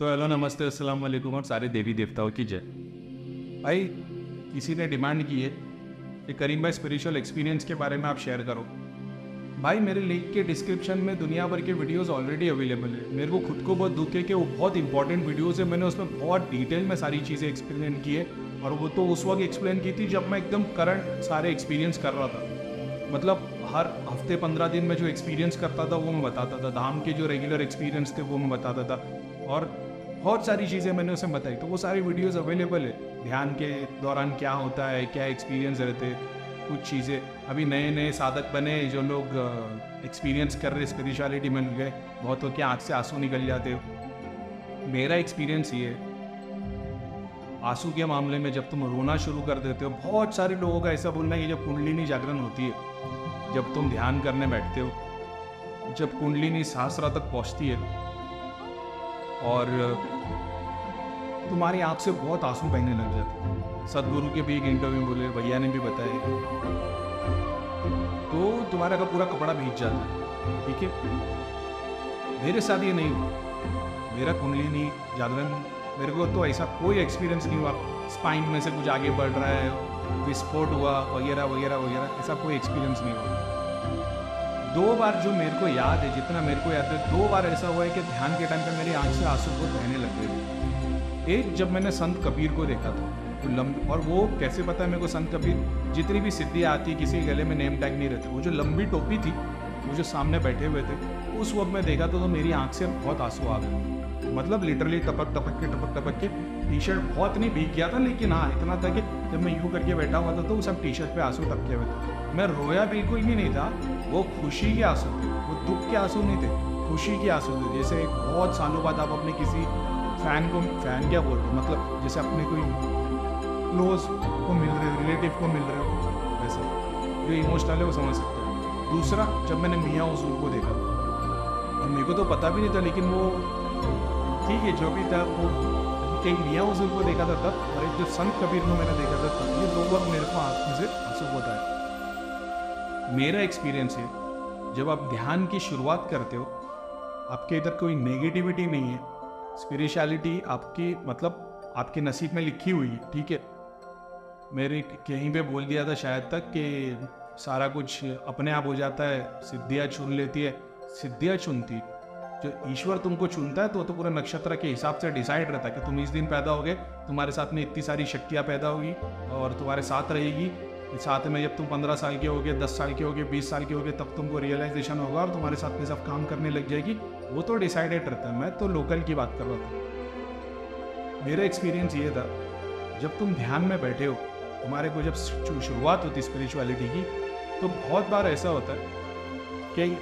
तो हेलो नमस्ते अस्सलाम वालेकुम और सारे देवी देवताओं की जय। भाई किसी ने डिमांड की है कि करीम भाई स्पिरिचुअल एक्सपीरियंस के बारे में आप शेयर करो। भाई मेरे लिंक के डिस्क्रिप्शन में दुनिया भर के वीडियोस ऑलरेडी अवेलेबल है। मेरे को खुद को बहुत दुख है कि वो बहुत इंपॉर्टेंट वीडियोस है, मैंने उसमें बहुत डिटेल में सारी चीज़ें एक्सप्लेन की है और वो तो उस वक्त एक्सप्लेन की थी जब मैं एकदम करंट सारे एक्सपीरियंस कर रहा था। मतलब हर हफ्ते 15 दिन में जो एक्सपीरियंस करता था वो मैं बताता था, धाम के जो रेगुलर एक्सपीरियंस थे वो मैं बताता था और बहुत सारी चीज़ें मैंने उसे बताई। तो वो सारी वीडियोस अवेलेबल है। ध्यान के दौरान क्या होता है, क्या एक्सपीरियंस रहते, कुछ चीज़ें अभी नए नए साधक बने जो लोग एक्सपीरियंस कर रहे स्पिरिचुअलिटी में गए, बहुतों के आँख से आंसू निकल जाते। मेरा एक्सपीरियंस ये है आंसू के मामले में, जब तुम रोना शुरू कर देते हो। बहुत सारे लोगों का ऐसा बोलना है कि जब कुंडलिनी जागरण होती है, जब तुम ध्यान करने बैठते हो, जब कुंडलिनी सहस्रा तक पहुंचती है और तुम्हारी आँख से बहुत आंसू बहने लग जाते हैं। सदगुरु के भी एक इंटरव्यू बोले, भैया ने भी बताया, तो तुम्हारा का पूरा कपड़ा भीग जाता है। ठीक है, मेरे साथ ये नहीं हुआ। मेरा कुंडलिनी जागरण, मेरे को तो ऐसा कोई एक्सपीरियंस नहीं हुआ स्पाइन में से कुछ आगे बढ़ रहा है, विस्फोट हुआ वगैरह वगैरह वगैरह, ऐसा कोई एक्सपीरियंस नहीं हुआ। 2 बार जो मेरे को याद है, जितना मेरे को याद है, 2 बार ऐसा हुआ है कि ध्यान के टाइम पे मेरी आंख से आंसू बहुत बहने लग गए। एक जब मैंने संत कबीर को देखा था, और वो कैसे पता है मेरे को, संत कबीर जितनी भी सिद्धियाँ आती, किसी के गले में नेम टैग नहीं रहते, वो जो लंबी टोपी थी, वो जो सामने बैठे हुए थे, उस वक्त मैं देखा तो मेरी आंख से बहुत आंसू आ गए। मतलब लिटरली टपक टपक के टी शर्ट बहुत नहीं भीग गया था, लेकिन हाँ इतना था कि जब मैं यूँ करके बैठा हुआ था तो सब टी शर्ट पे आंसू टपके हुए थे। मैं रोया बिल्कुल भी नहीं था, वो खुशी के आंसू थे, वो दुख के आंसू नहीं थे, खुशी के आंसू थे। जैसे बहुत सालों बाद आप अपने किसी फैन क्या बोलते हो, मतलब जैसे अपने कोई क्लोज को मिल रहे हो, रिलेटिव को मिल रहे हो, वैसे जो इमोशनल है वो समझ सकते हैं। दूसरा, जब मैंने मियाँ हुजूर को देखा, मेरे को तो पता भी नहीं था, लेकिन वो ठीक है जो भी था, वो एक मियाँ हुजूर को देखा था तब, और एक जो संत कबीर को मैंने देखा था तब, ये 2 वक्त मेरे को आंखों से आंसू होता है। मेरा एक्सपीरियंस है, जब आप ध्यान की शुरुआत करते हो, आपके इधर कोई नेगेटिविटी नहीं है। स्पिरिचुअलिटी आपकी, मतलब आपके नसीब में लिखी हुई है। ठीक है, मेरे कहीं पे बोल दिया था शायद तक कि सारा कुछ अपने आप हो जाता है, सिद्धियाँ चुन लेती है। सिद्धियाँ चुनती, जो ईश्वर तुमको चुनता है तो पूरा नक्षत्र के हिसाब से डिसाइड रहता है कि तुम इस दिन पैदा होगे, तुम्हारे साथ में इतनी सारी शक्तियाँ पैदा होगी और तुम्हारे साथ रहेगी। साथ में जब तुम 15 साल के होगे, 10 साल के होगे, 20 साल के होगे, तब तुमको रियलाइजेशन होगा और तुम्हारे साथ में सब काम करने लग जाएगी। वो तो डिसाइडेड रहता है। मैं तो लोकल की बात कर रहा था। मेरा एक्सपीरियंस ये था, जब तुम ध्यान में बैठे हो, तुम्हारे को जब शुरुआत होती स्पिरिचुअलिटी की, तो बहुत बार ऐसा होता है कि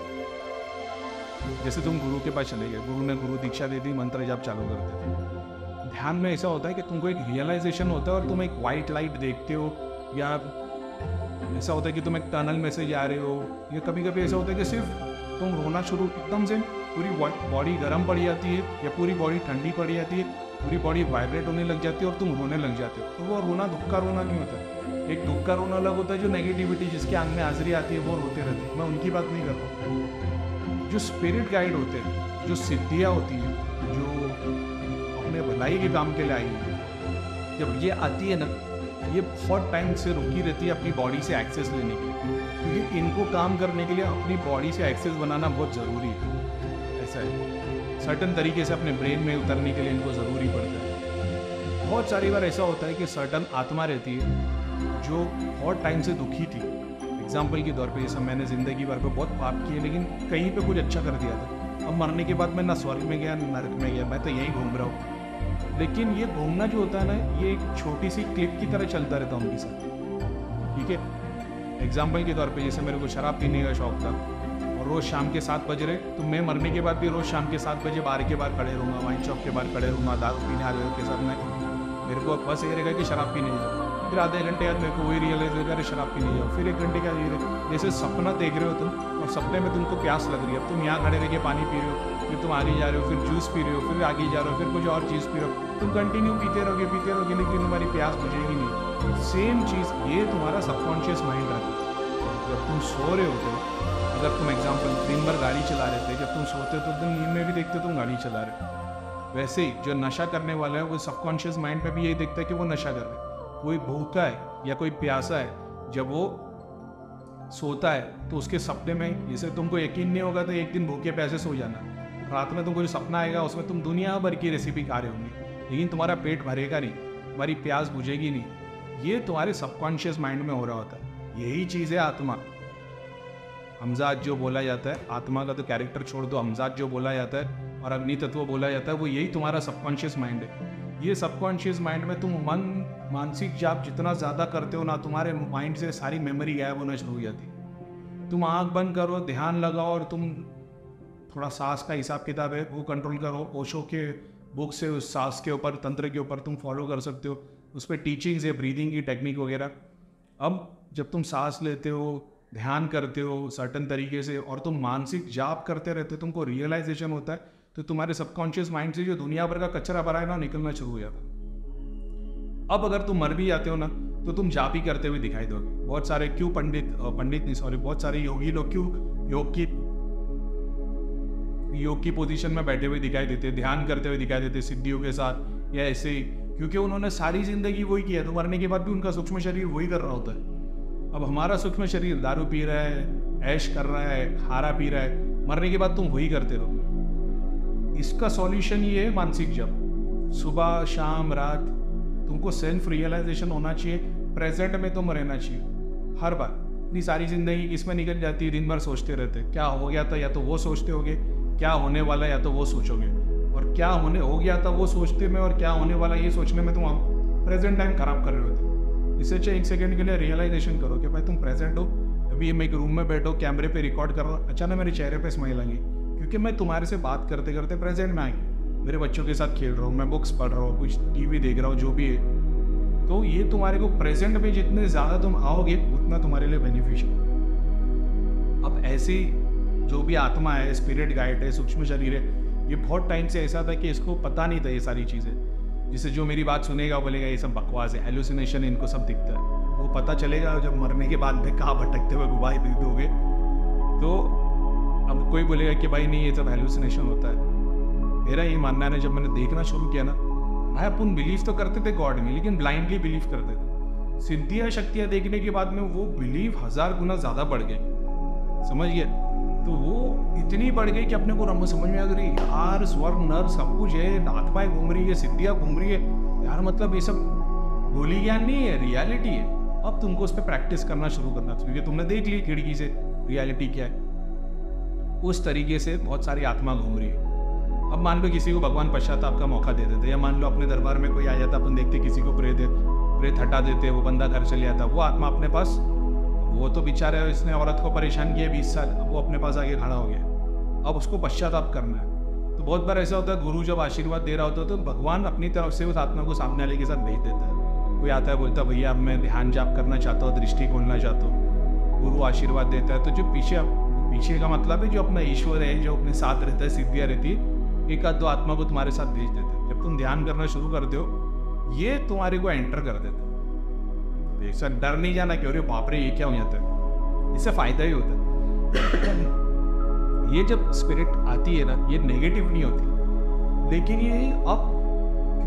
जैसे तुम गुरु के पास चले गए, गुरु ने गुरु दीक्षा दे दी, मंत्र जाप चालू कर देते। ध्यान में ऐसा होता है कि तुमको एक रियलाइजेशन होता है और तुम एक वाइट लाइट देखते हो, या ऐसा होता है कि तुम एक टनल में से जा रहे हो, या कभी कभी ऐसा होता है कि सिर्फ तुम रोना शुरू, एकदम से पूरी बॉडी गर्म पड़ जाती है या पूरी बॉडी ठंडी पड़ जाती है, पूरी बॉडी वाइब्रेट होने लग जाती है और तुम रोने लग जाते हो। तो वो रोना दुख का रोना नहीं होता। एक दुख का रोना अलग होता है, जो नेगेटिविटी जिसके आंख में हाजिरी आती है वो रोते रहते हैं। मैं उनकी बात नहीं कर रहा। जो स्पिरिट गाइड होते हैं, जो सिद्धियाँ होती हैं, जो अपने भलाई के काम के लिए आई है, जब ये आती है ना, ये बहुत टाइम से रुकी रहती है अपनी बॉडी से एक्सेस लेने के लिए, क्योंकि इनको काम करने के लिए अपनी बॉडी से एक्सेस बनाना बहुत ज़रूरी है। ऐसा है, सर्टन तरीके से अपने ब्रेन में उतरने के लिए इनको ज़रूरी पड़ता है। बहुत सारी बार ऐसा होता है कि सर्टन आत्मा रहती है जो बहुत टाइम से दुखी थी। एग्जाम्पल के तौर पे, जैसे मैंने ज़िंदगी भर पे बहुत पाप किए, लेकिन कहीं पे कुछ अच्छा कर दिया था। अब मरने के बाद मैं ना स्वर्ग में गया ना नरक में गया, मैं तो यहीं घूम रहा हूँ। लेकिन ये घूमना जो होता है ना, ये एक छोटी सी क्लिप की तरह चलता रहता उनके साथ। ठीक है, एग्जाम्पल के तौर पे, जैसे मेरे को शराब पीने का शौक था और रोज़ शाम के 7 बज रहे, तो मैं मरने के बाद भी रोज़ शाम के 7 बजे बार के बाहर खड़े रहूँगा, वाइन शॉप के बाहर खड़े रहूँगा, दारू पीने आ गए के साथ में। मेरे को बस ये रहेगा कि शराब पीने जाओ, फिर आधे घंटे बाद मेरे को वही रियलाइज होगा, अरे शराब पीने जाओ, फिर 1 घंटे का जैसे सपना देख रहे हो तुम, और सपने में तुमको प्यास लग रही है। अब तुम यहाँ खड़े रह के पानी पी रहे हो, फिर तुम आगे जा रहे हो, फिर जूस पी रहे हो, फिर आगे जा रहे हो, फिर कुछ और चीज़ पी रहे हो, तुम कंटिन्यू पीते रहोगे, लेकिन तुम्हारी प्यास बुझेगी नहीं। सेम चीज़ ये तुम्हारा सबकॉन्शियस माइंड रहता है। जब तुम सो रहे होते हो, अगर तुम एग्जाम्पल दिन भर गाड़ी चला रहे थे, जब तुम सोते हो तो तुम नींद में भी देखते हो तुम गाड़ी चला रहे हो। वैसे ही जो नशा करने वाला है वो सबकॉन्शियस माइंड में भी यही देखता है कि वो नशा कर रहा है। कोई भूखा है या कोई प्यासा है, जब वो सोता है तो उसके सपने में, जैसे तुमको यकीन नहीं होगा तो एक दिन भूखे प्यासे सो जाना, रात में तुमको जो सपना आएगा उसमें तुम दुनिया भर की रेसिपी खा रहे होंगे, लेकिन तुम्हारा पेट भरेगा नहीं, तुम्हारी प्यास बुझेगी नहीं। ये तुम्हारे सबकॉन्शियस माइंड में हो रहा होता है। यही चीज़ है आत्मा। हमजाद जो बोला जाता है, आत्मा का तो कैरेक्टर छोड़ दो, हमजाद जो बोला जाता है और अग्नि तत्व बोला जाता है, वो यही तुम्हारा सबकॉन्शियस माइंड है। ये सबकॉन्शियस माइंड में तुम मानसिक जाप जितना ज़्यादा करते हो ना, तुम्हारे माइंड से सारी मेमोरी गायब होना शुरू हो जाती। तुम आंख बंद करो, ध्यान लगाओ और तुम थोड़ा सांस का हिसाब किताब है वो कंट्रोल करो। ओशो के बुक से उस सांस के ऊपर, तंत्र के ऊपर तुम फॉलो कर सकते हो, उस पर टीचिंग्स है, ब्रीदिंग की टेक्निक वगैरह। अब जब तुम सांस लेते हो, ध्यान करते हो सर्टन तरीके से और तुम मानसिक जाप करते रहते हो, तुमको रियलाइजेशन होता है, तो तुम्हारे सबकॉन्शियस माइंड से जो दुनिया भर का कचरा भरा है ना, निकलना शुरू हो जाता है। अब अगर तुम मर भी जाते हो ना, तो तुम जाप ही करते हुए दिखाई दोगे। बहुत सारे बहुत सारे योगी लोग क्यों योग की पोजीशन में बैठे हुए दिखाई देते, ध्यान करते हुए दिखाई देते सिद्धियों के साथ या ऐसे ही, क्योंकि उन्होंने सारी जिंदगी वही किया, तो मरने के बाद भी उनका सूक्ष्म शरीर वही कर रहा होता है। अब हमारा सूक्ष्म शरीर दारू पी रहा है, ऐश कर रहा है, खारा पी रहा है, मरने के बाद तुम वही करते रहोगे। इसका सॉल्यूशन ये है मानसिक जप। सुबह शाम रात तुमको सेल्फ रियलाइजेशन होना चाहिए, प्रेजेंट में तुम रहना चाहिए हर बार। इतनी सारी जिंदगी किसमें निकल जाती है, दिन भर सोचते रहते, क्या हो गया था या तो वो सोचते होगे, क्या होने वाला या तो वो सोचोगे, और क्या होने हो गया था वो सोचते में और क्या होने वाला ये सोचने में तुम प्रेजेंट टाइम खराब कर रहे होते। इससे अच्छा एक सेकंड के लिए रियलाइजेशन करो कि भाई तुम प्रेजेंट हो। अभी मैं एक रूम में बैठो, कैमरे पे रिकॉर्ड कर रहा हूँ, अचानक मेरे चेहरे पे स्माइल आ गई, क्योंकि मैं तुम्हारे से बात करते करते प्रेजेंट में आ गई। मेरे बच्चों के साथ खेल रहा हूँ, मैं बुक्स पढ़ रहा हूँ, कुछ टीवी देख रहा हूँ, जो भी है। तो ये तुम्हारे को प्रेजेंट में जितने ज़्यादा तुम आओगे उतना तुम्हारे लिए बेनिफिशियल। अब ऐसी जो भी आत्मा है, स्पिरिट गाइड है, सूक्ष्म शरीर है, ये बहुत टाइम से ऐसा था कि इसको पता नहीं था ये सारी चीज़ें। जिसे जो मेरी बात सुनेगा बोलेगा ये सब बकवास है, हेलुसिनेशन, इनको सब दिखता है। वो पता चलेगा जब मरने के बाद में कहाँ भटकते हुए गुबाई दे दोगे। तो अब कोई बोलेगा कि भाई नहीं ये सब हेलुसिनेशन होता है। मेरा ये मानना है, जब मैंने देखना शुरू किया ना, भाई अपन बिलीव तो करते थे गॉड में, लेकिन ब्लाइंडली बिलीव करते थे। सिद्धियाँ शक्तियाँ देखने के बाद में वो बिलीव 1000 गुना ज़्यादा बढ़ गए, समझ गए। तो वो इतनी बढ़ गई कि अपने को रम समझ में आ गई, यार स्वर्ग नर सब कुछ है, आत्माएं घूम रही है, सिद्धियाँ घूम रही है यार, मतलब ये सब गोली ज्ञान नहीं है, रियलिटी है। अब तुमको उस पर प्रैक्टिस करना शुरू करना, क्योंकि तुमने देख ली खिड़की से रियलिटी क्या है। उस तरीके से बहुत सारी आत्मा घूम रही है। अब मान लो किसी को भगवान पश्चाताप का मौका दे देते, या मान लो अपने दरबार में कोई आ जाता, अपन देखते किसी को प्रेत हटा देते, वो बंदा घर चले जाता, वो आत्मा अपने पास, वो तो बेचारा इसने औरत को परेशान किया 20 साल, अब वो अपने पास आगे खड़ा हो गया, अब उसको पश्चाताप करना है। तो बहुत बार ऐसा होता है, गुरु जब आशीर्वाद दे रहा होता है तो भगवान अपनी तरफ से उस आत्मा को सामने वाले के साथ भेज देता है। कोई आता है बोलता है भैया अब मैं ध्यान जाप करना चाहता हूँ, दृष्टि खोलना चाहता हूँ, गुरु आशीर्वाद देता है। तो जो पीछे का मतलब है जो अपना ईश्वर है, जो अपने साथ रहता है, सिद्धियाँ रहती है, एक आध दो आत्मा को तुम्हारे साथ भेज देते हैं। जब तुम ध्यान करना शुरू करते हो, ये तुम्हारे को एंटर कर देते हैं। एक साथ डर नहीं जाना कि अरे बाप रे ये क्या हो जाता है, इससे फायदा ही होता है। ये जब स्पिरिट आती है ना, ये नेगेटिव नहीं होती, लेकिन ये अब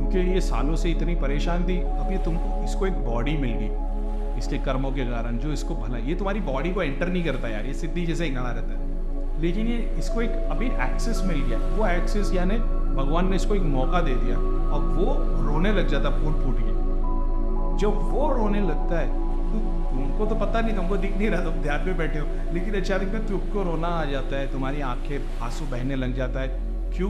क्योंकि ये सालों से इतनी परेशान थी, अब ये तुमको इसको एक बॉडी मिल गई इसके कर्मों के कारण, जो इसको भला, ये तुम्हारी बॉडी को एंटर नहीं करता यार, ये सिद्धि जैसे ही गड़ा रहता है, लेकिन ये इसको एक अभी एक्सेस मिल गया। वो एक्सेस यानी भगवान ने इसको एक मौका दे दिया, अब वो रोने लग जाता फूट के। जब वो रोने लगता है तो तुमको तो पता नहीं, तुमको दिख नहीं रहा, तुम ध्यान में बैठे हो, लेकिन अचानक में तुमको रोना आ जाता है, तुम्हारी आंखें आंसू बहने लग जाता है। क्यों?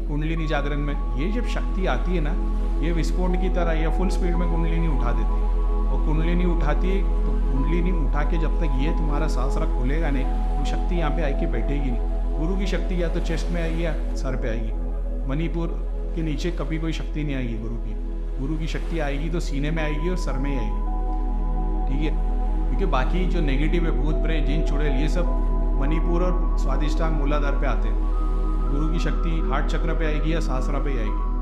कुंडलिनी जागरण में ये जब शक्ति आती है ना, ये विस्फोट की तरह या फुल स्पीड में कुंडलिनी उठा देती है, और कुंडलिनी उठाती है तो कुंडलिनी उठा के जब तक ये तुम्हारा सांसरा खुलेगा नहीं, वो शक्ति यहाँ पे आके बैठेगी नहीं। गुरु की शक्ति या तो चेस्ट में आएगी या सर पे आएगी, मणिपुर के नीचे कभी कोई शक्ति नहीं आएगी गुरु की। गुरु की शक्ति आएगी तो सीने में आएगी और सर में ही आएगी, ठीक है। क्योंकि बाकी जो नेगेटिव है, भूत प्रेत जिन चुड़ैल, ये सब मणिपुर और स्वादिष्टांग मूलाधार पे आते हैं। गुरु की शक्ति हार्ट चक्र पे आएगी या सहस्रा पे आएगी।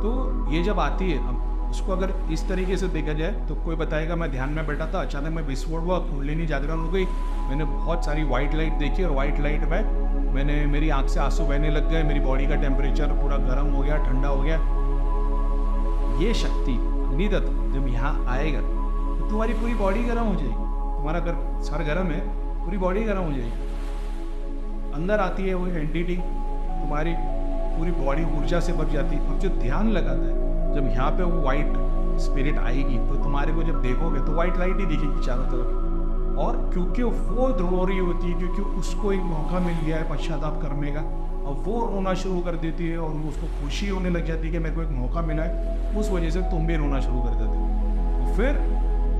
तो ये जब आती है, अब उसको अगर इस तरीके से देखा जाए तो कोई बताएगा मैं ध्यान में बैठा था, अचानक मैं विस्फोट हुआ, कुंडलिनी जागरण हो गई, मैंने बहुत सारी वाइट लाइट देखी और वाइट लाइट में मेरी आंख से आंसू बहने लग गए, मेरी बॉडी का टेम्परेचर पूरा गर्म हो गया, ठंडा हो गया। ये शक्ति अग्नि तत्व जब यहाँ आएगा तो तुम्हारी पूरी बॉडी गर्म हो जाएगी। तुम्हारा अगर सर गर्म है, पूरी बॉडी गर्म हो जाएगी। अंदर आती है वो एंटिटी, तुम्हारी पूरी बॉडी ऊर्जा से भर जाती है। अब जो ध्यान लगाता है, जब यहाँ पे वो वाइट स्पिरिट आएगी तो तुम्हारे को जब देखोगे तो वाइट लाइट ही दिखेगी चारों तरफ। और क्योंकि वो रो रही होती है, क्योंकि उसको एक मौका मिल गया है पश्चाताप करने का, और वो रोना शुरू कर देती है और उसको खुशी होने लग जाती है कि मेरे को एक मौका मिला है, उस वजह से तुम भी रोना शुरू कर देते हो। फिर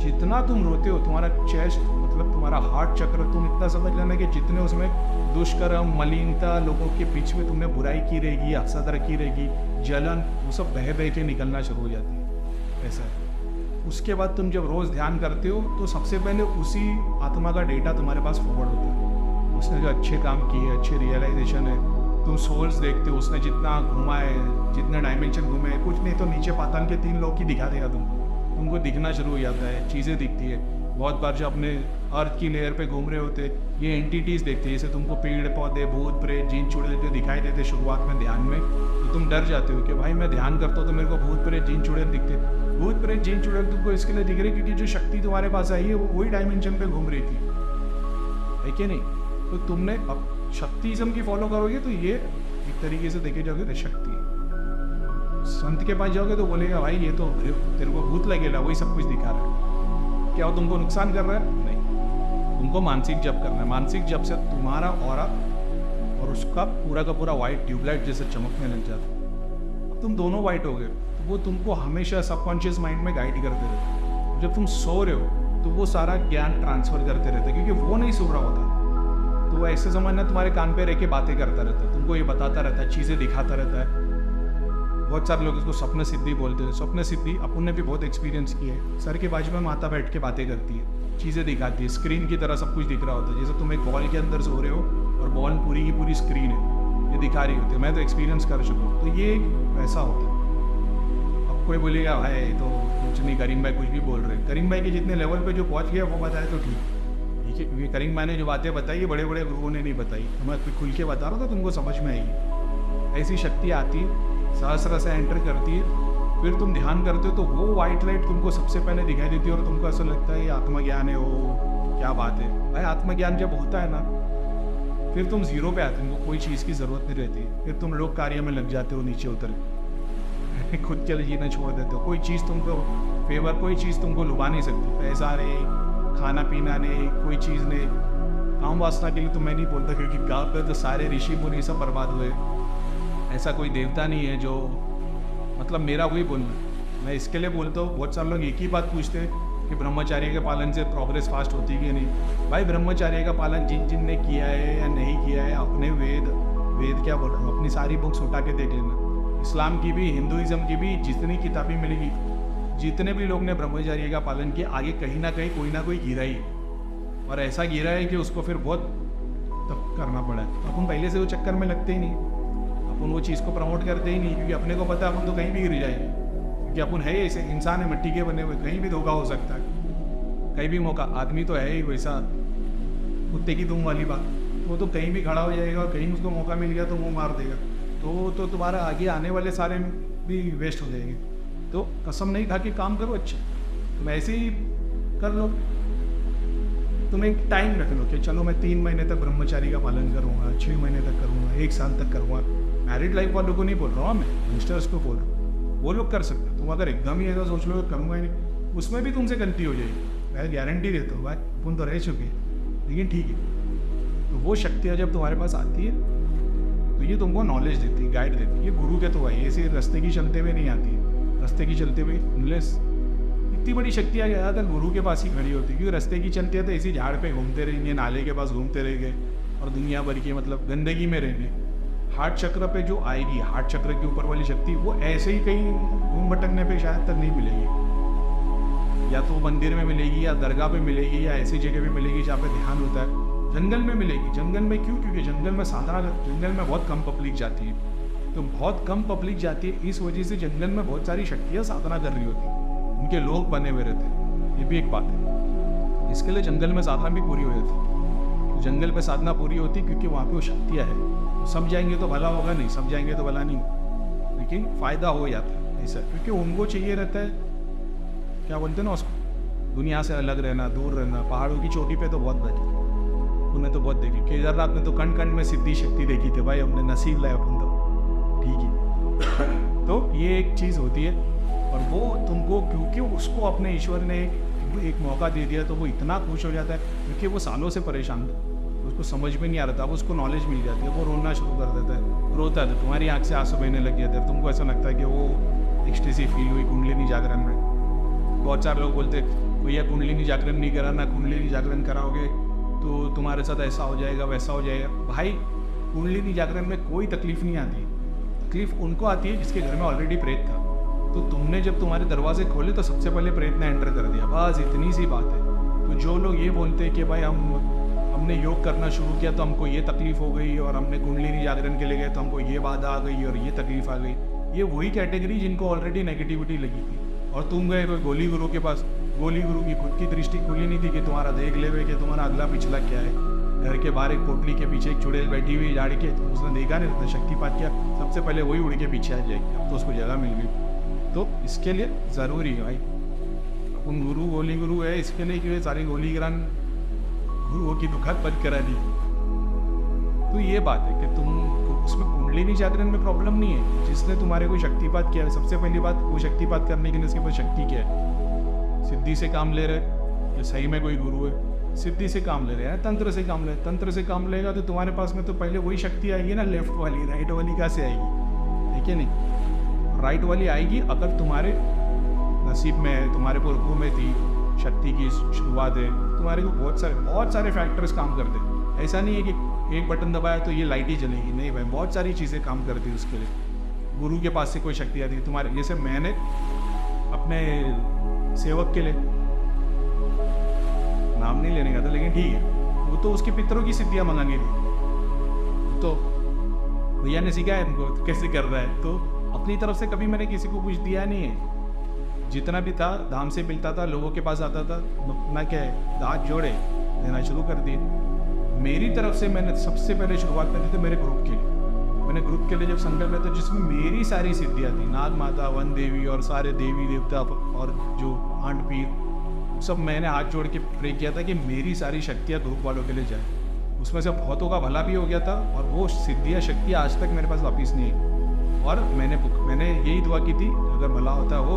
जितना तुम रोते हो, तुम्हारा चेस्ट मतलब तुम्हारा हार्ट चक्र, तुम इतना समझ लेना कि जितने उसमें दुष्कर्म, मलिनता, लोगों के बीच में तुमने बुराई की रहेगी, हसद रखी रहेगी, जलन, वो सब बह बह के निकलना शुरू हो जाती है। ऐसा है। उसके बाद तुम जब रोज़ ध्यान करते हो तो सबसे पहले उसी आत्मा का डेटा तुम्हारे पास फॉरवर्ड होता है। उसने जो अच्छे काम किए, अच्छे रियलाइजेशन है, तुम सोल्स देखते हो, उसने जितना घुमा है, जितने डायमेंशन घूमे हैं, कुछ नहीं तो नीचे पाताल के 3 लोग ही दिखा देगा तुमको दिखना शुरू हो जाता है, चीज़ें दिखती है। बहुत बार जब अपने अर्थ की लेयर पे घूम रहे होते, ये एंटिटीज़ देखते हैं, जैसे तुमको पेड़ पौधे, भूत प्रेत, जीन चुड़ैल जो दिखाई देते शुरुआत में ध्यान में, तो तुम डर जाते हो कि भाई मैं ध्यान करता हूँ तो मेरे को भूत प्रेत, जीन चुड़ैल दिखते। भूत प्रेत, जीन चुड़ैल तुमको इसके लिए दिख रही क्योंकि जो शक्ति तुम्हारे पास आई है वो वही डायमेंशन पे घूम रही थी, है कि नहीं? तो तुमने अब शक्तिज्म की फॉलो करोगे तो ये एक तरीके से देखे जाओगे तो शक्ति है। संत के पास जाओगे तो बोलेगा भाई ये तो तेरे को भूत लगेगा, वही सब कुछ दिखा रहा है। क्या वो तुमको नुकसान कर रहा है? नहीं, तुमको मानसिक जप करना है। मानसिक जप से तुम्हारा ऑरा और उसका पूरा का पूरा वाइट ट्यूबलाइट जैसे चमकने लग जाता है। अब तुम दोनों वाइट हो गए तो वो तुमको हमेशा सबकॉन्शियस माइंड में गाइड करते रहते। जब तुम सो रहे हो तो वो सारा ज्ञान ट्रांसफर करते रहते, क्योंकि वो नहीं सो रहा होता। तो वो ऐसे समझना तुम्हारे कान पे रह के बातें करता रहता है, तुमको ये बताता रहता है, चीज़ें दिखाता रहता है। बहुत सारे लोग इसको स्वप्न सिद्धि बोलते हैं। स्वप्न सिद्धि अपन ने भी बहुत एक्सपीरियंस की है। सर के बाजू में माता बैठ के बातें करती है, चीज़ें दिखाती है, स्क्रीन की तरह सब कुछ दिख रहा होता है। जैसे तुम एक बॉल के अंदर सो रहे हो और बॉल पूरी की पूरी स्क्रीन है, ये दिखा रही होती है। मैं तो एक्सपीरियंस कर चुका हूँ। तो ये वैसा होता है। अब कोई बोलेगा भाई तो कुछ नहीं, करीम भाई कुछ भी बोल रहे हैं। करीम भाई के जितने लेवल पे जो पहुँच गया वो बताए तो ठीक है, क्योंकि करीम भाई ने जो बातें बताई है बड़े बड़े गुरुओं ने नहीं बताई। तो मैं खुल के बता रहा हूँ तो तुमको समझ में आएगी। ऐसी शक्ति आती है, सहस्र से एंटर करती है, फिर तुम ध्यान करते हो तो वो वाइट लाइट तुमको सबसे पहले दिखाई देती है और तुमको ऐसा लगता है ये आत्मज्ञान है। वो क्या बात है भाई, आत्मज्ञान जब होता है ना फिर तुम जीरो पे आते हो, तुमको कोई चीज़ की ज़रूरत नहीं रहती। फिर तुम लोग कार्य में लग जाते हो, नीचे उतर खुद के लिए जीना छोड़ देते हो। कोई चीज़ तुमको फेवर, कोई चीज़ तुमको लुभा नहीं सकती। पैसा नहीं, खाना पीना नहीं, कोई चीज़ नहीं। काम वासना के लिए तो मैं नहीं बोलता, क्योंकि गाँव पे तो सारे ऋषि मुनि सब बर्बाद हुए। ऐसा कोई देवता नहीं है जो, मतलब मेरा वही बोलना, मैं इसके लिए बोलता हूँ। बहुत सारे लोग एक ही बात पूछते हैं कि ब्रह्मचार्य के पालन से प्रोग्रेस फास्ट होती है कि नहीं। भाई ब्रह्मचार्य का पालन जिन जिन ने किया है या नहीं किया है, अपने वेद क्या बोल रहा हूँ, अपनी सारी बुक्स उठा के देख लेना। इस्लाम की भी, हिंदुइज्म की भी जितनी किताबें मिलेगी, जितने भी लोग ने ब्रह्मचार्य का पालन किया, आगे कहीं ना कहीं कोई ना कोई गिरा ही है। और ऐसा गिरा है कि उसको फिर बहुत तप करना पड़ा है। तो अपन पहले से वो चक्कर में लगते ही नहीं, अपन वो चीज़ को प्रमोट करते ही नहीं, क्योंकि अपने को पता है अपन तो कहीं भी गिर जाएंगे। क्योंकि अपन है ऐसे इंसान है, मिट्टी के बने हुए, कहीं भी धोखा हो सकता है, कहीं भी मौका। आदमी तो है ही वैसा, कुत्ते की दुम वाली बात, वो तो कहीं भी खड़ा हो जाएगा और कहीं उसको मौका मिल गया तो वो मार देगा। तो तुम्हारा आगे आने वाले सारे भी वेस्ट हो जाएंगे। तो कसम नहीं खा के काम करो। अच्छा तुम ऐसे ही कर लो, तुम एक टाइम रख लो कि चलो मैं 3 महीने तक ब्रह्मचारी का पालन करूँगा, 6 महीने तक करूँगा, 1 साल तक करूँगा। मैरिड लाइफ वालों को नहीं बोल रहा हूँ मैं, यंगस्टर्स को बोल रहा हूँ। वो लोग कर सकते हैं। तुम अगर एकदम ही ऐसा सोच लो करूँगा ही नहीं, उसमें भी तुमसे गलती हो जाएगी। मैं गारंटी देता हूँ भाई, अपन तो रह चुके हैं, लेकिन ठीक है। तो वो शक्तियाँ जब तुम्हारे पास आती है तो ये तुमको नॉलेज देती है, गाइड देती है। ये गुरु के तो भाई ऐसे रास्ते की चलते हुए नहीं आती है। रास्ते की चलते हुए अनलेस इतनी बड़ी शक्तियाँ ज़्यादातर गुरु के पास ही खड़ी होती है, क्योंकि रास्ते की चलती है तो इसी झाड़ पे घूमते रहेंगे, नाले के पास घूमते रहेंगे और दुनिया भर की मतलब गंदगी में रहेंगे। हार्ट चक्र पे जो आएगी, हार्ट चक्र के ऊपर वाली शक्ति, वो ऐसे ही कहीं घूम भटकने पे शायद तक नहीं मिलेगी। या तो मंदिर में मिलेगी, या दरगाह पे मिलेगी, या ऐसी जगह पे मिलेगी जहाँ पे ध्यान होता है। जंगल में मिलेगी। जंगल में क्यों? क्योंकि जंगल में साधना, जंगल में बहुत कम पब्लिक जाती है। तो बहुत कम पब्लिक जाती है, इस वजह से जंगल में बहुत सारी शक्तियाँ साधना कर रही होती, उनके लोग बने हुए रहते, ये भी एक बात है। इसके लिए जंगल में साधना भी पूरी हो जाती। तो जंगल पे साधना पूरी होती क्योंकि वहाँ पे वो शक्तियाँ है। तो सब जाएंगे तो भला होगा नहीं, सब जाएंगे तो भला नहीं, लेकिन फ़ायदा हो जाता है ऐसा, क्योंकि उनको चाहिए रहता है, क्या बोलते हैं ना उसको, दुनिया से अलग रहना, दूर रहना। पहाड़ों की चोटी पे तो बहुत बैठे, उन्हें तो बहुत देखी। केदारनाथ में तो कण कण में सिद्धि शक्ति देखी थी भाई, हमने नसीब लाया अपन तो, ठीक है। तो ये एक चीज़ होती है, और वो तुमको क्योंकि उसको अपने ईश्वर ने एक मौका दे दिया तो वो इतना खुश हो जाता है, क्योंकि वो सालों से परेशान था, उसको समझ में नहीं आ रहा था। अब उसको नॉलेज मिल जाती है, वो रोना शुरू कर देता है, रोता है तो तुम्हारी आँख से आंसू बहने लग जाते हैं, तुमको ऐसा लगता है कि वो एक्सटेसी फील हुई कुंडलिनी जागरण में। बहुत सारे लोग बोलते भैया कुंडलिनी जागरण नहीं करा ना, कुंडलिनी जागरण कराओगे तो तुम्हारे साथ ऐसा हो जाएगा वैसा हो जाएगा। भाई कुंडलिनी जागरण में कोई तकलीफ नहीं आती, तकलीफ उनको आती है जिसके घर में ऑलरेडी प्रेत था। तो तुमने जब तुम्हारे दरवाजे खोले तो सबसे पहले प्रेत ने एंटर कर दिया, बस इतनी सी बात है। तो जो लोग ये बोलते हैं कि भाई हमने योग करना शुरू किया तो हमको ये तकलीफ हो गई, और हमने कुंडलिनी जागरण के लिए गए तो हमको ये बाधा आ गई और ये तकलीफ आ गई, ये वही कैटेगरी जिनको ऑलरेडी नेगेटिविटी लगी थी। और तुम गए कोई गोली गुरु के पास, गोली गुरु की खुद की दृष्टि खुली नहीं थी कि तुम्हारा देख ले कि तुम्हारा अगला पिछला क्या है। घर के बाहर एक पोटली के पीछे एक चुड़ैल बैठी हुई झाड़ के, तो उसने देखा नहीं, उसने शक्तिपात किया, सबसे पहले वही उड़ के पीछे आ जाएगी। अब तो उसको जगह मिल गई। तो इसके लिए ज़रूरी है भाई, अपन गुरु गोली गुरु है इसके लिए कि सारी गोली गिरान गुरुओं की दुखद बंद करा दी। तो ये बात है कि तुम उसमें कुंडलिनी जागरण में प्रॉब्लम नहीं है। जिसने तुम्हारे कोई शक्तिपात किया है, सबसे पहली बात वो शक्तिपात करने के लिए उसके पास शक्ति क्या है। सिद्धि से काम ले रहे या सही में कोई गुरु है, सिद्धि से काम ले रहे हैं, तंत्र से काम ले, तंत्र से काम लेगा तो तुम्हारे पास में तो पहले वही शक्ति आएगी ना, लेफ्ट वाली। राइट वाली कहाँ से आएगी, ठीक है नहीं, राइट वाली आएगी अगर तुम्हारे नसीब में है, तुम्हारे पुरखों में थी शक्ति की शुरुआत है। तुम्हारे को बहुत सारे फैक्टर्स काम करते हैं। ऐसा नहीं है कि एक बटन दबाया तो ये लाइट ही जलेगी, नहीं भाई, बहुत सारी चीज़ें काम करती है उसके लिए। गुरु के पास से कोई शक्ति आती है तुम्हारे, जैसे मैंने अपने सेवक के लिए, नाम नहीं लेने का था लेकिन ठीक है, वो तो उसके पितरों की सिद्धियाँ मंगानी थी, तो भैया ने सिखाया उनको तो कैसे कर रहा है। तो अपनी तरफ से कभी मैंने किसी को कुछ दिया नहीं है, जितना भी था धाम से मिलता था, लोगों के पास आता था, अपना क्या है दांत जोड़े देना शुरू कर दिए। मेरी तरफ से मैंने सबसे पहले शुरुआत में दी थी मेरे ग्रुप के लिए। मैंने ग्रुप के लिए जब संकल्प लिया तो जिसमें मेरी सारी सिद्धियाँ थी, नाग माता, वन देवी और सारे देवी देवता और जो आंट पीर, सब मैंने हाथ जोड़ के प्रे किया था कि मेरी सारी शक्तियाँ ग्रुप वालों के लिए जाए। उसमें से बहुतों का भला भी हो गया था, और वो सिद्धियाँ शक्तियाँ आज तक मेरे पास वापिस नहीं है। और मैंने यही दुआ की थी अगर भला होता वो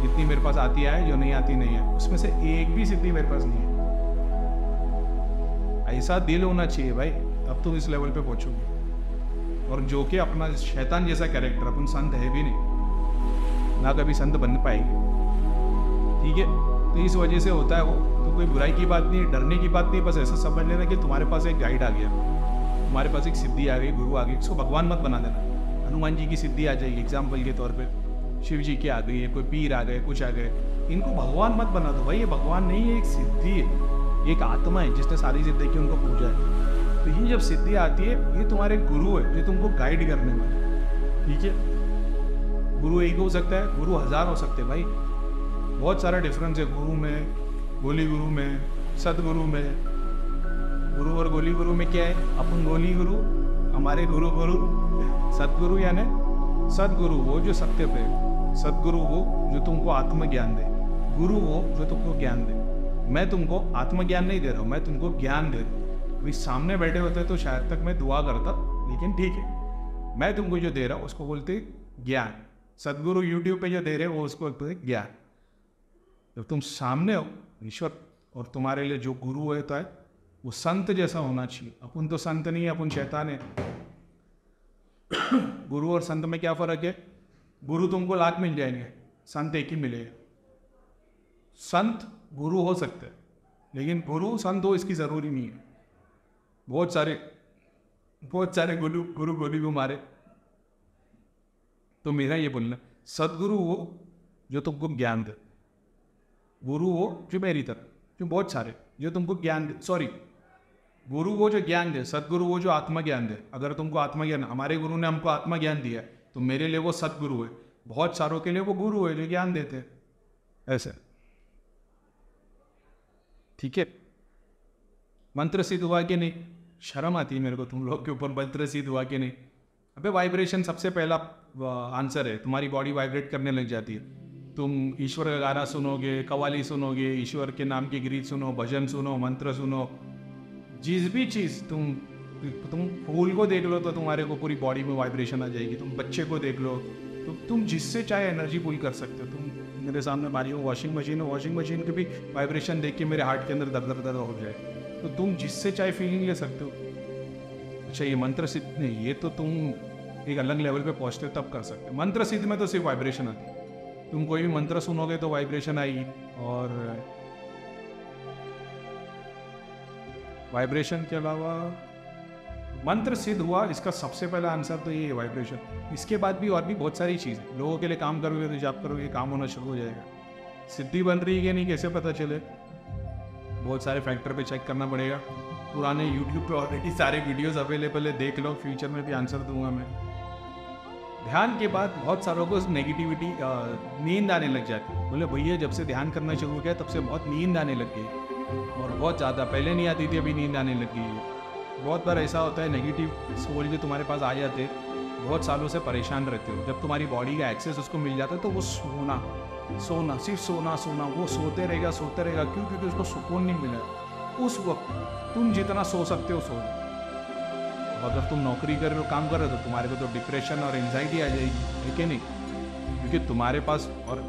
जितनी मेरे पास आती है, जो नहीं आती नहीं है, उसमें से एक भी सिद्धि मेरे पास नहीं है। ऐसा दिल होना चाहिए भाई, अब तुम इस लेवल पे पहुंचोगे। और जो कि अपना शैतान जैसा कैरेक्टर, अपन संत है भी नहीं ना, कभी संत बन पाएंगे, ठीक है। तो इस वजह से होता है वो, तो कोई बुराई की बात नहीं, डरने की बात नहीं, बस ऐसा समझ लेना कि तुम्हारे पास एक गाइड आ गया, तुम्हारे पास एक सिद्धि आ गई, गुरु आ गई, इसको भगवान मत बना देना। हनुमान जी की सिद्धि आ जाएगी एग्जाम्पल के तौर पर, शिव जी की आ गई है, कोई पीर आ गए, कुछ आ गए, इनको भगवान मत बना दो भाई। ये भगवान नहीं है, एक सिद्धि है, एक आत्मा है जिसने सारी सिद्धि की, उनको पूजा है। तो ये जब सिद्धि आती है, ये तुम्हारे गुरु है जो तुमको गाइड करने वाले, ठीक है। गुरु एक हो सकता है, गुरु 1000 हो सकते हैं भाई, बहुत सारा डिफरेंस है गुरु में, गोली गुरु में, सदगुरु में। गुरु और गोली गुरु में क्या है, अपन गोली गुरु, हमारे गुरु सदगुरु, यानी सदगुरु वो जो सत्य पे, सदगुरु वो जो तुमको आत्मज्ञान दे, गुरु वो जो तुमको ज्ञान दे। मैं तुमको आत्मज्ञान नहीं दे रहा हूँ, मैं तुमको ज्ञान दे रहा हूँ। अभी सामने बैठे होते तो शायद तक मैं दुआ करता, लेकिन ठीक है, मैं तुमको जो दे रहा हूँ उसको बोलते ज्ञान। सदगुरु यूट्यूब पे जो दे रहे हो वो उसको बोलते ज्ञान। जब तुम सामने हो ईश्वर, और तुम्हारे लिए जो गुरु होता है वो संत जैसा होना चाहिए। अपन तो संत नहीं है, अपन शैतान है। गुरु और संत में क्या फ़र्क है, गुरु तुमको लाख मिल जाएंगे, संत एक ही मिलेगा। संत गुरु हो सकते हैं, लेकिन गुरु संत हो इसकी ज़रूरी नहीं है। बहुत सारे गुरु गोली को मारे। तो मेरा ये बोलना, सदगुरु वो जो तुमको ज्ञान दे, गुरु वो जो मेरी तरह, जो बहुत सारे जो तुमको ज्ञान दे, सॉरी, गुरु वो जो ज्ञान दे, सदगुरु वो जो आत्मज्ञान दे। अगर तुमको आत्मज्ञान, हमारे गुरु ने हमको आत्मज्ञान दिया, तो मेरे लिए वो सतगुरु है, बहुत सारों के लिए वो गुरु है जो ज्ञान देते हैं, ऐसे। ठीक है, मंत्र सिद्ध हुआ कि नहीं? शर्म आती है मेरे को तुम लोग के ऊपर, मंत्र सिद्ध हुआ कि नहीं? अबे वाइब्रेशन सबसे पहला आंसर है, तुम्हारी बॉडी वाइब्रेट करने लग जाती है। तुम ईश्वर का गाना सुनोगे, कव्वाली सुनोगे, ईश्वर के नाम के गीत सुनो, भजन सुनो, मंत्र सुनो, जिस भी चीज़ तुम फूल को देख लो तो तुम्हारे को पूरी बॉडी में वाइब्रेशन आ जाएगी। तुम बच्चे को देख लो तो तुम जिससे चाहे एनर्जी पुल कर सकते हो। तुम मेरे सामने मारी हो वॉशिंग मशीन है, वॉशिंग मशीन के भी वाइब्रेशन देख के मेरे हार्ट के अंदर दर्द दर्द हो जाए, तो तुम जिससे चाहे फीलिंग ले सकते हो। अच्छा, ये मंत्र सिद्ध नहीं, ये तो तुम एक अलग लेवल पे पहुँचते हो तब कर सकते हो। मंत्र सिद्ध में तो सिर्फ वाइब्रेशन आती है, तुम कोई भी मंत्र सुनोगे तो वाइब्रेशन आएगी, और वाइब्रेशन के अलावा मंत्र सिद्ध हुआ, इसका सबसे पहला आंसर तो ये है, वाइब्रेशन। इसके बाद भी और भी बहुत सारी चीज़ है। लोगों के लिए काम करोगे तो जाप करोगे, काम होना शुरू हो जाएगा। सिद्धि बन रही है कि नहीं कैसे पता चले? बहुत सारे फैक्टर पे चेक करना पड़ेगा। पुराने यूट्यूब पे ऑलरेडी सारे वीडियोस अवेलेबल है, देख लो, फ्यूचर में भी आंसर दूंगा मैं। ध्यान के बाद बहुत सारों को नेगेटिविटी, नींद आने लग जाती है। बोले भैया जब से ध्यान करना शुरू किया तब से बहुत नींद आने लग गई, और बहुत ज़्यादा, पहले नहीं आती थी, अभी नींद आने लग गई है। बहुत बार ऐसा होता है, नेगेटिव सोल जो तुम्हारे पास आ जाते, बहुत सालों से परेशान रहते हो, जब तुम्हारी बॉडी का एक्सेस उसको मिल जाता है तो वो सोना सिर्फ सोना वो सोते रहेगा। क्यों? क्योंकि उसको सुकून नहीं मिला। उस वक्त तुम जितना सो सकते हो सो। अगर तुम नौकरी कर रहे हो, काम कर रहे हो, तो तुम्हारे को तो डिप्रेशन और एंजाइटी आ जाएगी, है कि नहीं? क्योंकि तुम्हारे पास, और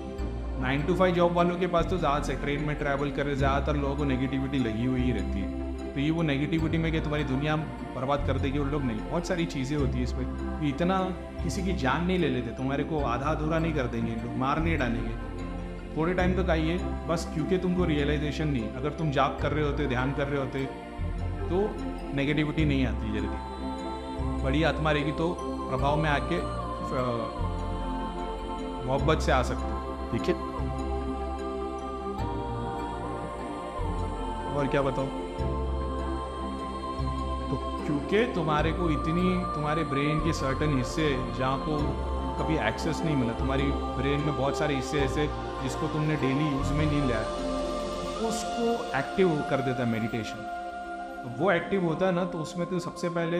9 to 5 जॉब वालों के पास तो ज़्यादा से ट्रेन में ट्रैवल कर रहे, ज़्यादातर लोगों को नेगेटिविटी लगी हुई ही रहती है। तो ये वो नेगेटिविटी में कि तुम्हारी दुनिया बर्बाद कर देगी, उन लोग नहीं। बहुत सारी चीज़ें होती है इसमें, इतना किसी की जान नहीं ले लेते, तुम्हारे को आधा अधूरा नहीं कर देंगे लोग, मार नहीं डालेंगे। थोड़े टाइम तक आइए बस, क्योंकि तुमको रियलाइजेशन नहीं। अगर तुम जाप कर रहे होते, ध्यान कर रहे होते, तो नेगेटिविटी नहीं आती जल्दी। बड़ी आत्मा रहेगी तो प्रभाव में आके मोहब्बत से आ सकते हो। ठीक है, और क्या बताओ? तो क्योंकि तुम्हारे को इतनी, तुम्हारे ब्रेन के सर्टन हिस्से जहाँ को कभी एक्सेस नहीं मिला, तुम्हारी ब्रेन में बहुत सारे हिस्से ऐसे जिसको तुमने डेली यूज में नहीं लिया, उसको एक्टिव कर देता है मेडिटेशन। तो वो एक्टिव होता है ना, तो उसमें तो सबसे पहले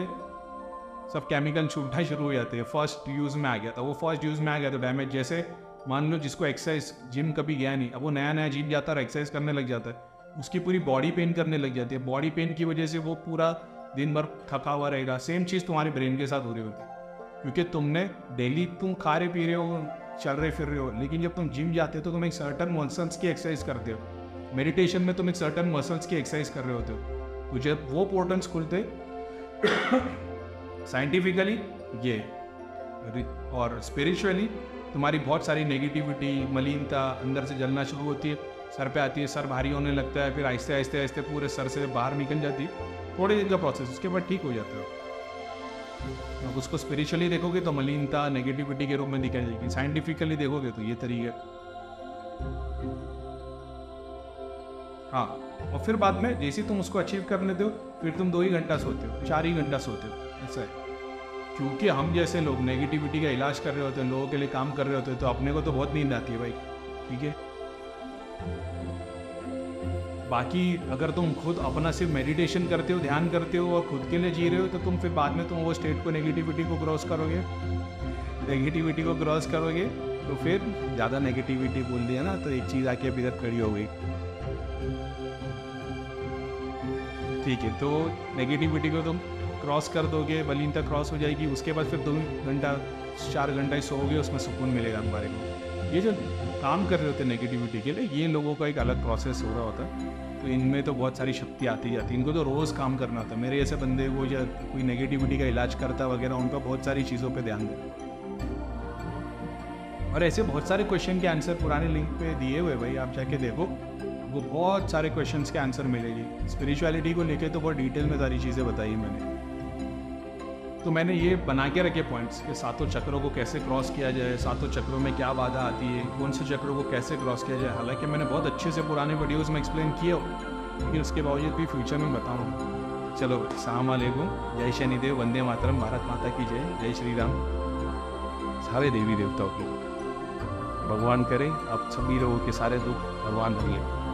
सब केमिकल छूटना शुरू हो जाते हैं। फर्स्ट यूज़ में आ गया था, वो फर्स्ट यूज़ में आ गया तो डैमेज, जैसे मान लो जिसको एक्सरसाइज, जिम कभी गया नहीं, अब वो नया जिम जाता है, एक्सरसाइज करने लग जाता है, उसकी पूरी बॉडी पेन करने लग जाती है। बॉडी पेन की वजह से वो पूरा दिन भर थका हुआ रहेगा। सेम चीज़ तुम्हारे ब्रेन के साथ हो रही होती है, क्योंकि तुमने डेली तुम खा रहे पी रहे हो, चल रहे फिर रहे हो, लेकिन जब तुम जिम जाते हो तो तुम एक सर्टन मसल्स की एक्सरसाइज करते हो। मेडिटेशन में तुम एक सर्टन मसल्स की एक्सरसाइज कर रहे होते हो, तो जब वो पोर्टल्स खुलते साइंटिफिकली ये, और स्पिरिचुअली तुम्हारी बहुत सारी नेगेटिविटी, मलिनता अंदर से जलना शुरू होती है, सर पे आती है, सर भारी होने लगता है, फिर आहिस्ते आहिस्ते आहिस्ते पूरे सर से बाहर निकल जाती है। थोड़े दिन का प्रोसेस, उसके बाद ठीक हो जाता है। अब उसको स्पिरिचुअली देखोगे तो मलिनता नेगेटिविटी के रूप में दिखाई देगी, साइंटिफिकली देखोगे तो ये तरीके। हाँ, और फिर बाद में जैसे तुम उसको अचीव कर लेते हो, फिर तुम 2 ही घंटा सोते हो, 4 ही घंटा सोते हो, ऐसा है। क्योंकि हम जैसे लोग नेगेटिविटी का इलाज कर रहे होते हैं, लोगों के लिए काम कर रहे होते हैं, तो अपने को तो बहुत नींद आती है भाई, ठीक है। बाकी अगर तुम खुद अपना सिर्फ मेडिटेशन करते हो, ध्यान करते हो और खुद के लिए जी रहे हो, तो तुम फिर बाद में तुम वो स्टेट को, नेगेटिविटी को क्रॉस करोगे, तो फिर ज़्यादा नेगेटिविटी बोल दिया ना, तो एक चीज़ आके अब इधर खड़ी हो गई। ठीक है, तो नेगेटिविटी को तुम क्रॉस कर दोगे, मलिनता क्रॉस हो जाएगी, उसके बाद फिर 2 घंटा 4 घंटा ही सोओगे, उसमें सुकून मिलेगा तुम्हारे को। ये जो काम कर रहे होते हैं नेगेटिविटी के लिए, ये लोगों का एक अलग प्रोसेस हो रहा होता है, तो इनमें तो बहुत सारी शक्ति आती जाती है, इनको तो रोज़ काम करना होता है। मेरे ऐसे बंदे को या कोई नेगेटिविटी का इलाज करता वगैरह, उनका बहुत सारी चीज़ों पे ध्यान दें। और ऐसे बहुत सारे क्वेश्चन के आंसर पुराने लिंक पे दिए हुए, भाई आप जाके देखो, वो बहुत सारे क्वेश्चंस के आंसर मिलेगी। स्पिरिचुअलिटी को लेके तो बहुत डिटेल में सारी चीज़ें बताई मैंने। तो मैंने ये बना के रखे पॉइंट्स कि 7 चक्रों को कैसे क्रॉस किया जाए, 7 चक्रों में क्या बाधा आती है, कौन से चक्रों को कैसे क्रॉस किया जाए। हालांकि मैंने बहुत अच्छे से पुराने वीडियोस में एक्सप्लेन किया हो, लेकिन उसके बावजूद भी फ्यूचर में बताऊँगा। चलो, अस्सलाम वालेकुम, जय शनिदेव, वंदे मातरम, भारत माता की जय, जय श्री राम। सारे देवी देवताओं की। भगवान करे आप सभी लोगों के सारे दुख भगवान भर ले।